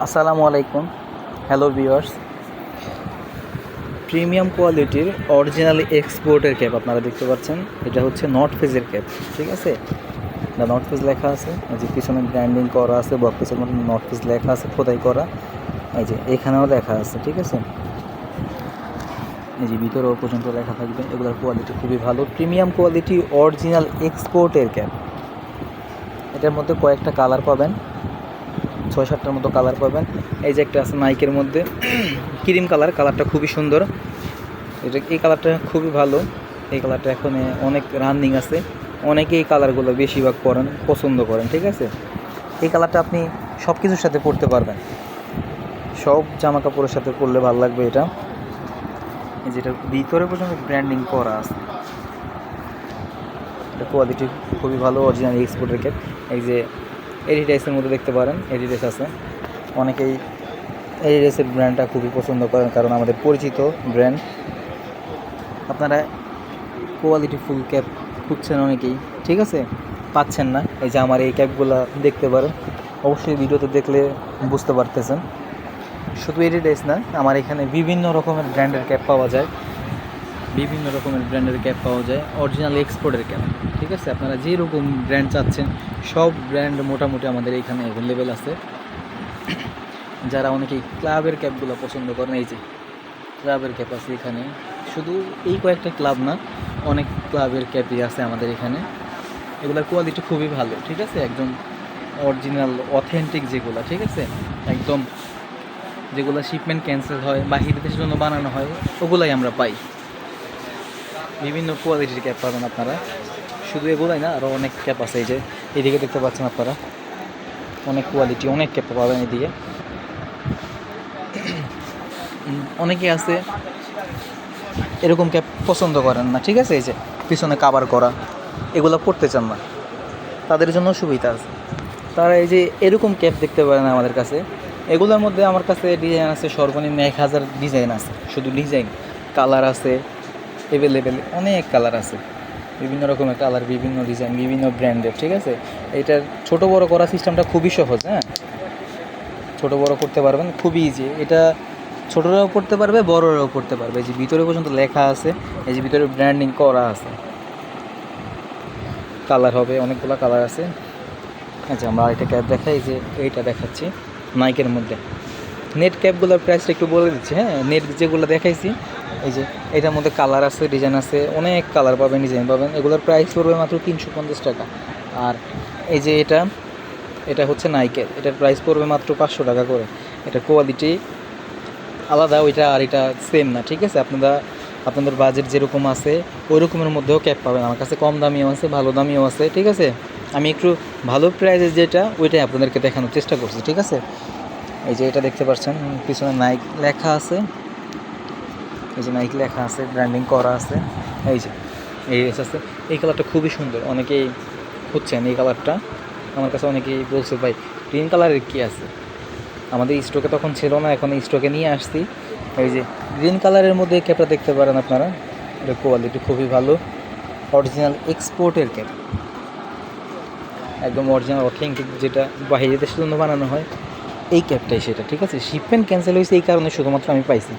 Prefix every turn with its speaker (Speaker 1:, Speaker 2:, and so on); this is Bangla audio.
Speaker 1: আসসালামু আলাইকুম। হ্যালো ভিউয়ার্স, প্রিমিয়াম কোয়ালিটির অরিজিনাল এক্সপোর্টের ক্যাপ আপনারা দেখতে পাচ্ছেন। এটা হচ্ছে নর্থ ফেজের ক্যাপ, ঠিক আছে। এটা নর্থ ফেজ লেখা আছে, এই যে পিছনে ব্র্যান্ডিং করা আছে, বক্সের মধ্যে নর্থ ফেজ লেখা আছে খোদাই করা, এই যে এখানেও লেখা আছে, ঠিক আছে। এই যে ভিতরেও পর্যন্ত লেখা থাকবে। এগুলোর কোয়ালিটি খুবই ভালো, প্রিমিয়াম কোয়ালিটি অরিজিনাল এক্সপোর্টের ক্যাপ। এটার মধ্যে কয়েকটা কালার পাবেন, 6-7টার মতো কালার পাবেন। এই যে একটা আছে নাইকের মধ্যে ক্রিম কালার, কালারটা খুবই সুন্দর। এই কালারটা খুবই ভালো। এই কালারটা এখন অনেক রানিং আছে, অনেকে এই কালারগুলো বেশিরভাগ পছন্দ করেন, ঠিক আছে। এই কালারটা আপনি সব কিছুর সাথে পরতে পারবেন, সব জামা কাপড়ের সাথে পরলে ভালো লাগবে এটা। এই যেটা ভিতরে পর্যন্ত ব্র্যান্ডিং করা আছে, এটা কোয়ালিটি খুবই ভালো, অরিজিনাল এক্সপোর্টের ক্যাপ। এই যে এডিডাসের মধ্যে দেখতে পারেন, এডিডাস আছে। অনেকেই এডিডাসের ব্র্যান্ডটা খুবই পছন্দ করেন, কারণ আমাদের পরিচিত ব্র্যান্ড। আপনারা কোয়ালিটি ফুল ক্যাপ খুঁজছেন অনেকেই, ঠিক আছে, পাচ্ছেন না। এই যে আমার এই ক্যাপগুলো দেখতে পারেন, অবশ্যই ভিডিওতে দেখলে বুঝতে পারতেছেন। শুধু এডিডাস না, আমার এখানে বিভিন্ন রকমের ব্র্যান্ডের ক্যাপ পাওয়া যায়, বিভিন্ন রকমের ব্র্যান্ডের ক্যাপ পাওয়া যায়, অরিজিনাল এক্সপোর্টের ক্যাপ, ঠিক আছে। আপনারা যেরকম ব্র্যান্ড চাচ্ছেন সব ব্র্যান্ড মোটামুটি আমাদের এখানে অ্যাভেলেবেল আছে। যারা অনেকেই ক্লাবের ক্যাপগুলো পছন্দ করেন, এই যে ক্লাবের ক্যাপ আছে এখানে। শুধু এই কয়েকটা ক্লাব না, অনেক ক্লাবের ক্যাপই আছে আমাদের এখানে। এগুলোর কোয়ালিটি খুবই ভালো, ঠিক আছে, একদম অরিজিনাল অথেন্টিক যেগুলো, ঠিক আছে, একদম যেগুলো শিপমেন্ট ক্যান্সেল হয় বাহির দেশের জন্য বানানো হয়, ওগুলাই আমরা পাই। বিভিন্ন কোয়ালিটির ক্যাপ পাবেন আপনারা, শুধু এগুলাই না, আরও অনেক ক্যাপ আছে। এই যে এদিকে দেখতে পাচ্ছেন আপনারা, অনেক কোয়ালিটি, অনেক ক্যাপ পাবেন এদিকে। অনেকে আছে এরকম ক্যাপ পছন্দ করেন না, ঠিক আছে, এই যে পিছনে কাভার করা, এগুলো পড়তে চান না, তাদের জন্য সুবিধা আছে। তারা এই যে এরকম ক্যাপ দেখতে পারেন আমাদের কাছে। এগুলোর মধ্যে আমার কাছে ডিজাইন আছে সর্বনিম্ন 1000 ডিজাইন আছে, শুধু ডিজাইন। কালার আছে অ্যাভেলেবেল, অনেক কালার আছে, বিভিন্ন রকমের কালার, বিভিন্ন ডিজাইন, বিভিন্ন ব্র্যান্ডের, ঠিক আছে। এইটার ছোটো বড়ো করা সিস্টেমটা খুবই সহজ, হ্যাঁ, ছোটো বড়ো করতে পারবেন, খুবই ইজি। এটা ছোটরাও পড়তে পারবে, বড়রাও পড়তে পারবে। এই যে ভিতরে পর্যন্ত লেখা আছে, এই যে ভিতরে ব্র্যান্ডিং করা আছে। কালার হবে, অনেকগুলো কালার আছে। আচ্ছা, আমরা আরেকটা ক্যাপ দেখাই, যে এইটা দেখাচ্ছি নাইকের মধ্যে। নেট ক্যাপগুলোর প্রাইসটা একটু বলে দিচ্ছি, হ্যাঁ। নেট যেগুলো দেখাইছি, এই যে এটার মধ্যে কালার আছে, ডিজাইন আছে, অনেক কালার পাবেন, ডিজাইন পাবেন। এগুলোর প্রাইস পড়বে মাত্র 350 টাকা। আর এই যে এটা হচ্ছে নাইকের, এটার প্রাইস পড়বে মাত্র 500 টাকা করে। এটা কোয়ালিটি আলাদা, ওইটা আর এটা সেম না, ঠিক আছে। আপনাদের বাজেট যেরকম আছে ওই রকমের মধ্যেও ক্যাপ পাবেন আমার কাছে, কম দামিও আছে, ভালো দামিও আছে, ঠিক আছে। আমি একটু ভালো প্রাইসের যেটা, ওইটাই আপনাদেরকে দেখানোর চেষ্টা করছি, ঠিক আছে। এই যে এটা দেখতে পাচ্ছেন, পিছনে নাইক লেখা আছে, এই যে নাইক লেখা আছে, ব্র্যান্ডিং করা আছে। এই যে এই আছে, এই কালারটা খুবই সুন্দর, অনেকেই খুঁজছেন এই কালারটা। আমার কাছে অনেকেই বলছে ভাই গ্রিন কালারের কী আছে, আমাদের স্টকে তখন ছিল না, এখন স্টকে নিয়ে আসছি। এই যে গ্রিন কালারের মধ্যে এই ক্যাপটা দেখতে পারেন আপনারা, এটা কোয়ালিটি খুবই ভালো, অরিজিনাল এক্সপোর্টের ক্যাপ, একদম অরিজিনাল অথেন্টিক, যেটা বাইরের দেশের জন্য বানানো হয়, এই ক্যাপটাই সেটা, ঠিক আছে। শিপমেন্ট ক্যান্সেল হয়েছে এই কারণে শুধুমাত্র আমি পাইছি।